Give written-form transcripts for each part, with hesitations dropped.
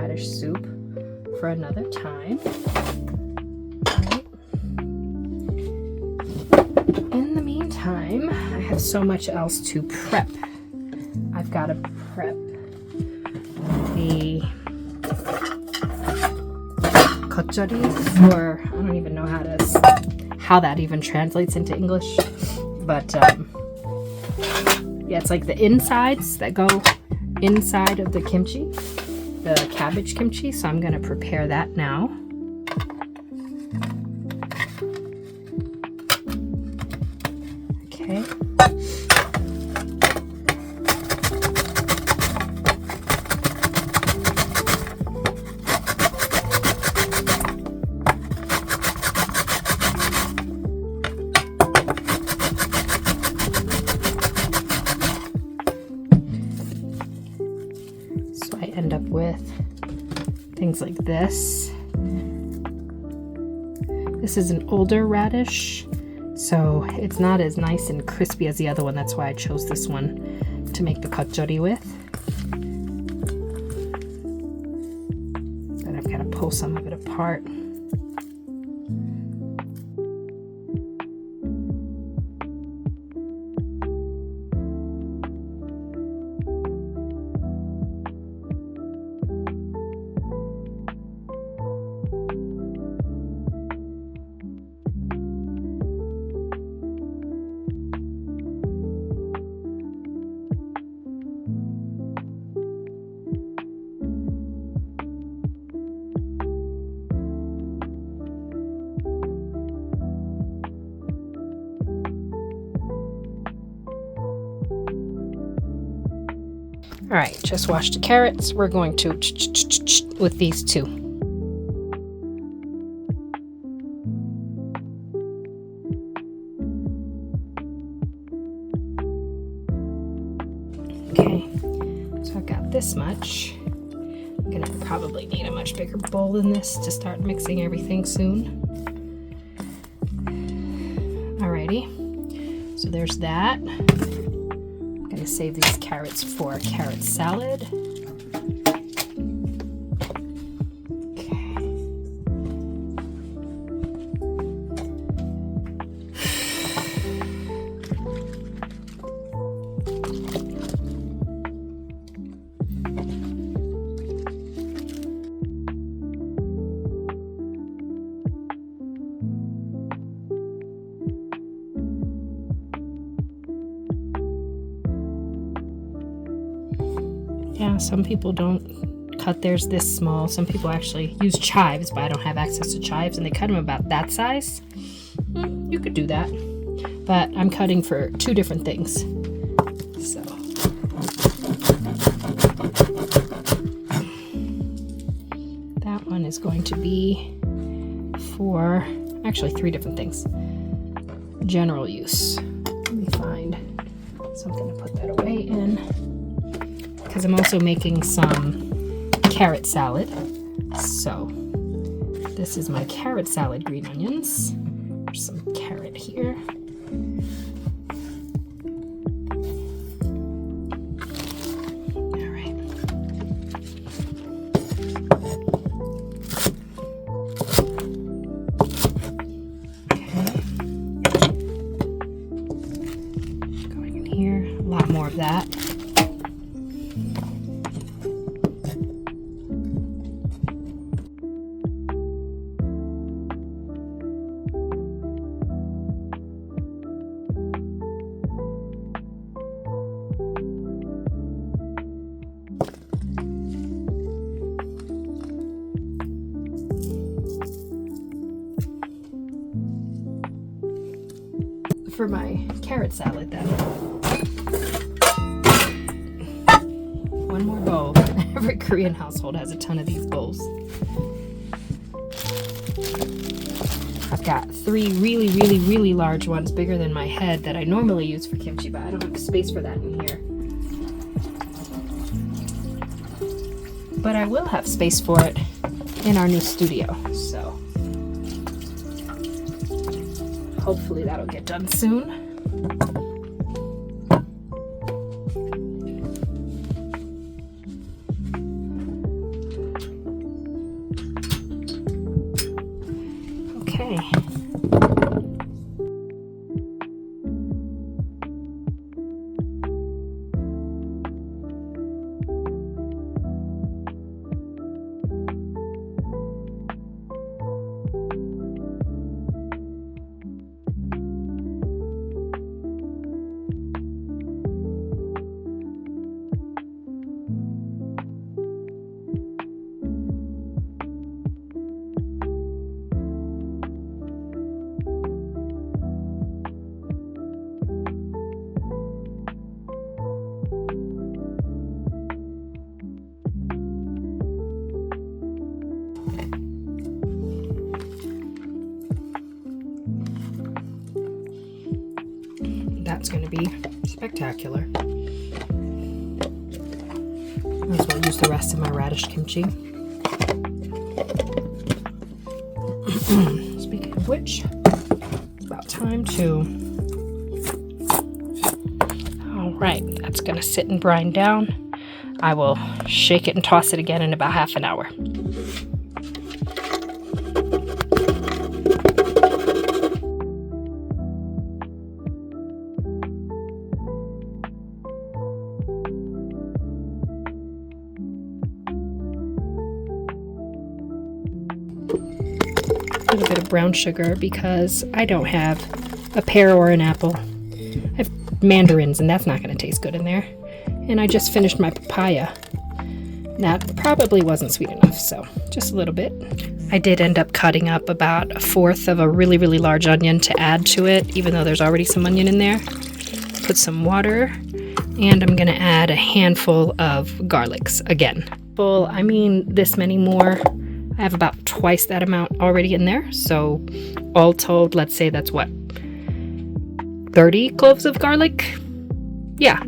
radish soup for another time. Right. In the meantime, I have so much else to prep. I've got to prep the 겉절이, or I don't even know how that even translates into English, but yeah, it's like the insides that go inside of the kimchi, the cabbage kimchi. So I'm gonna prepare that now. Okay. So I end up with things like this. This is an older radish, so it's not as nice and crispy as the other one. That's why I chose this one to make the 겉절이 with. Then I've got to pull some of it apart. All right, just washed the carrots. We're going to with these two. Okay, so I've got this much. I'm gonna probably need a much bigger bowl than this to start mixing everything soon. Alrighty, so there's that. I'm gonna save these carrots for carrot salad. Yeah, some people don't cut theirs this small. Some people actually use chives, but I don't have access to chives, and they cut them about that size. You could do that, but I'm cutting for two different things. So that one is going to be for actually three different things. General use. Let me find something to put that away in, because I'm also making some carrot salad. So this is my carrot salad green onions. There's some carrot here. All right. Okay. Going in here, a lot more of that. For my carrot salad then. One more bowl. Every Korean household has a ton of these bowls. I've got three really large ones, bigger than my head, that I normally use for kimchi, but I don't have space for that in here. But I will have space for it in our new studio, so hopefully that'll get done soon. Okay. That's going to be spectacular. Might as well use the rest of my radish kimchi. Speaking of which, it's about time to... Alright, that's going to sit and brine down. I will shake it and toss it again in about half an hour. A little bit of brown sugar because I don't have a pear or an apple. I have mandarins and that's not going to taste good in there. And I just finished my papaya. That probably wasn't sweet enough, so just a little bit. I did end up cutting up about 1/4 of a really, really large onion to add to it, even though there's already some onion in there. Put some water, and I'm going to add a handful of garlics again. Well, I mean this many more. I have about twice that amount already in there, so all told, let's say that's what, 30 cloves of garlic? Yeah.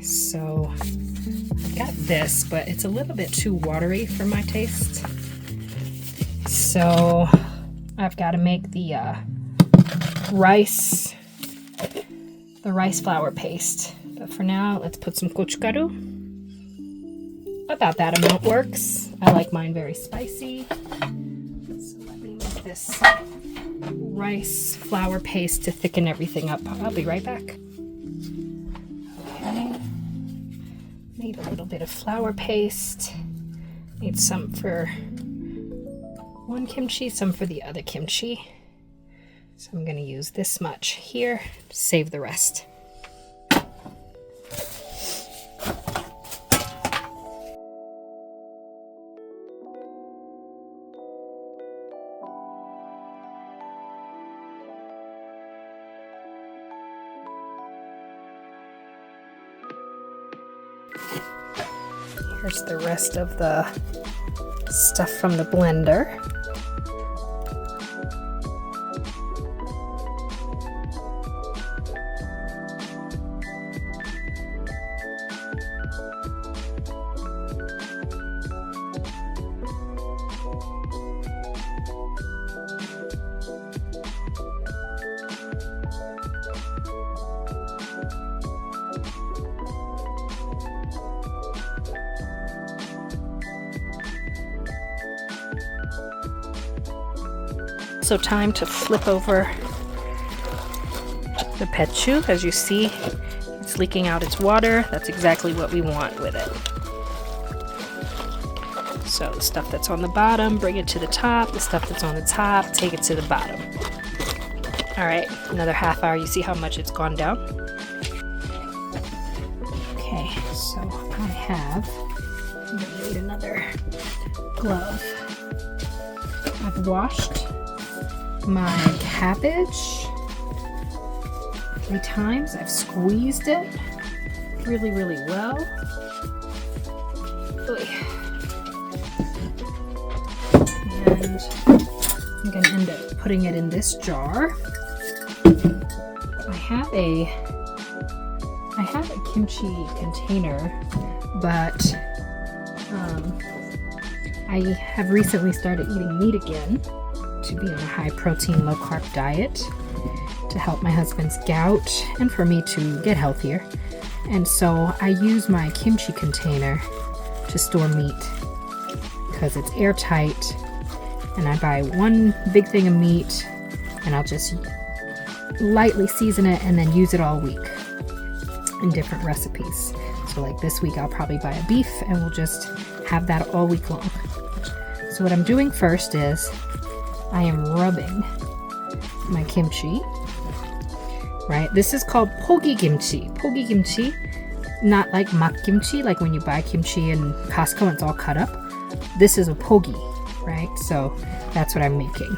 So I've got this, but it's a little bit too watery for my taste. So I've got to make the rice flour paste. But for now, let's put some gochugaru. About that amount works. I like mine very spicy. So let me make this rice flour paste to thicken everything up. I'll be right back. Okay. Need a little bit of flour paste. Need some for one kimchi, some for the other kimchi. So I'm going to use this much here to save the rest. Here's the rest of the stuff from the blender. So time to flip over the pechu. As you see, it's leaking out its water. That's exactly what we want with it. So the stuff that's on the bottom, bring it to the top. The stuff that's on the top, take it to the bottom. All right, another half hour. You see how much it's gone down? Okay, so I have, I'm gonna need another glove. I've washed my cabbage 3 times. I've squeezed it really, really well. And I'm going to end up putting it in this jar. I have a kimchi container, but I have recently started eating meat again to be on a high protein, low carb diet to help my husband's gout and for me to get healthier. And so I use my kimchi container to store meat because it's airtight and I buy one big thing of meat and I'll just lightly season it and then use it all week in different recipes. So like this week I'll probably buy a beef and we'll just have that all week long. So what I'm doing first is I am rubbing my kimchi, right? This is called pogi kimchi. Pogi kimchi, not like mak kimchi, like when you buy kimchi in Costco and it's all cut up. This is a pogi, right? So that's what I'm making.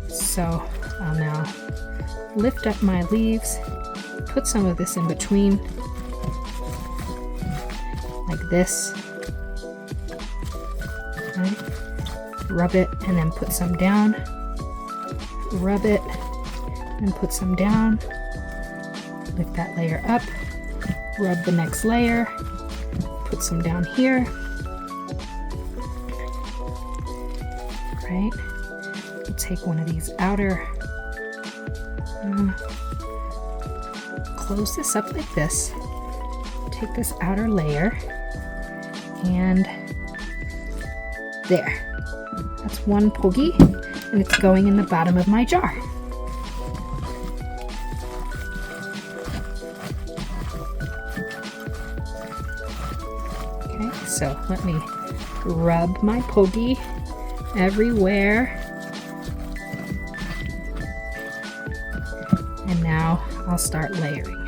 So I'll now lift up my leaves, put some of this in between, like this, right? Rub it and then put some down, rub it and put some down, lift that layer up, rub the next layer, put some down here, right? We'll take one of these outer, close this up like this, take this outer layer, and there. That's one pogi, and it's going in the bottom of my jar. Okay, so let me rub my pogi everywhere. And now I'll start layering.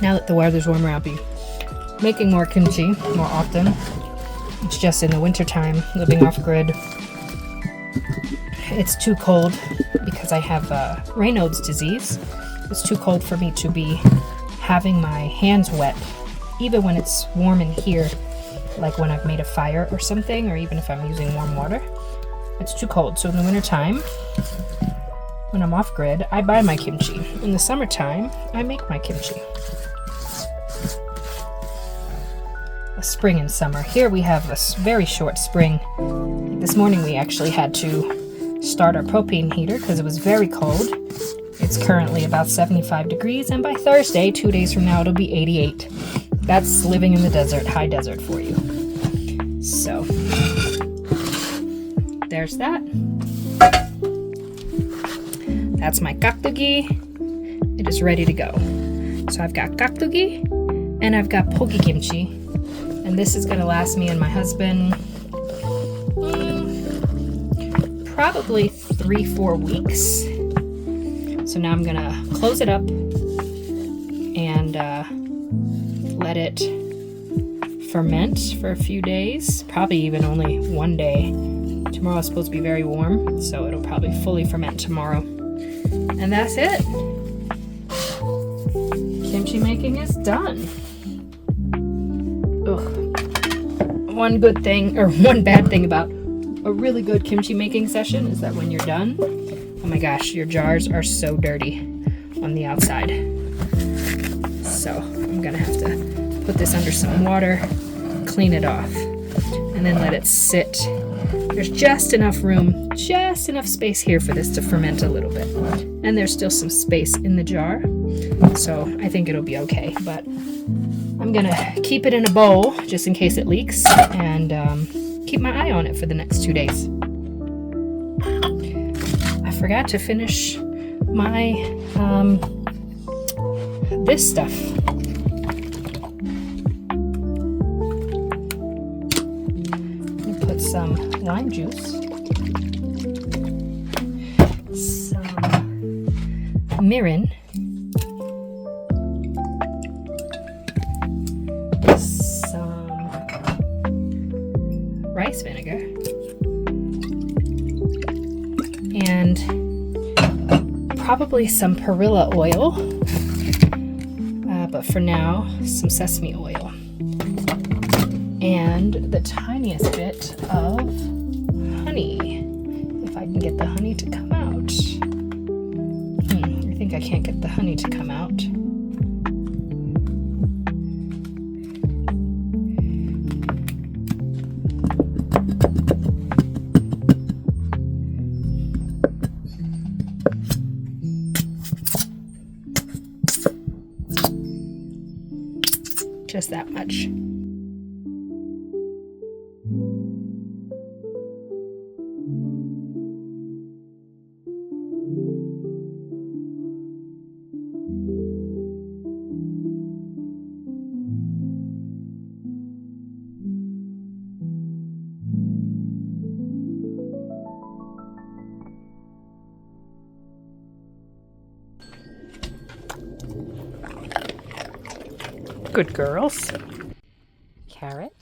Now that the weather's warmer, I'll be making more kimchi more often. It's just in the wintertime, living off grid, it's too cold because I have Raynaud's disease. It's too cold for me to be having my hands wet, even when it's warm in here, like when I've made a fire or something, or even if I'm using warm water. It's too cold. So in the wintertime, when I'm off grid, I buy my kimchi. In the summertime, I make my kimchi. Spring and summer. Here we have a very short spring. This morning we actually had to start our propane heater because it was very cold. It's currently about 75 degrees, and by Thursday, 2 days from now, it'll be 88. That's living in the desert, high desert for you. So, there's that. That's my kaktogi. It is ready to go. So I've got kaktogi and I've got pogi kimchi. And this is going to last me and my husband probably 3-4 weeks. So now I'm gonna close it up and let it ferment for a few days, probably even only one day. Tomorrow is supposed to be very warm, so it'll probably fully ferment tomorrow. And that's it. Kimchi making is done. Ugh. One good thing, or one bad thing about a really good kimchi making session is that when you're done, oh my gosh, your jars are so dirty on the outside. So I'm gonna have to put this under some water, clean it off, and then let it sit. There's just enough room, just enough space here for this to ferment a little bit. And there's still some space in the jar, so I think it'll be okay. But I'm gonna keep it in a bowl just in case it leaks, and keep my eye on it for the next 2 days. I forgot to finish my this stuff. Put some lime juice, some mirin, some rice vinegar, and probably some perilla oil, but for now, some sesame oil. And the tiniest bit of honey, if I can get the honey to come out. I think I can't get the honey to come out. Just that much. Good girls. Carrot.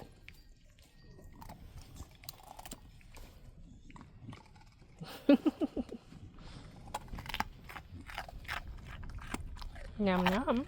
Yum yum.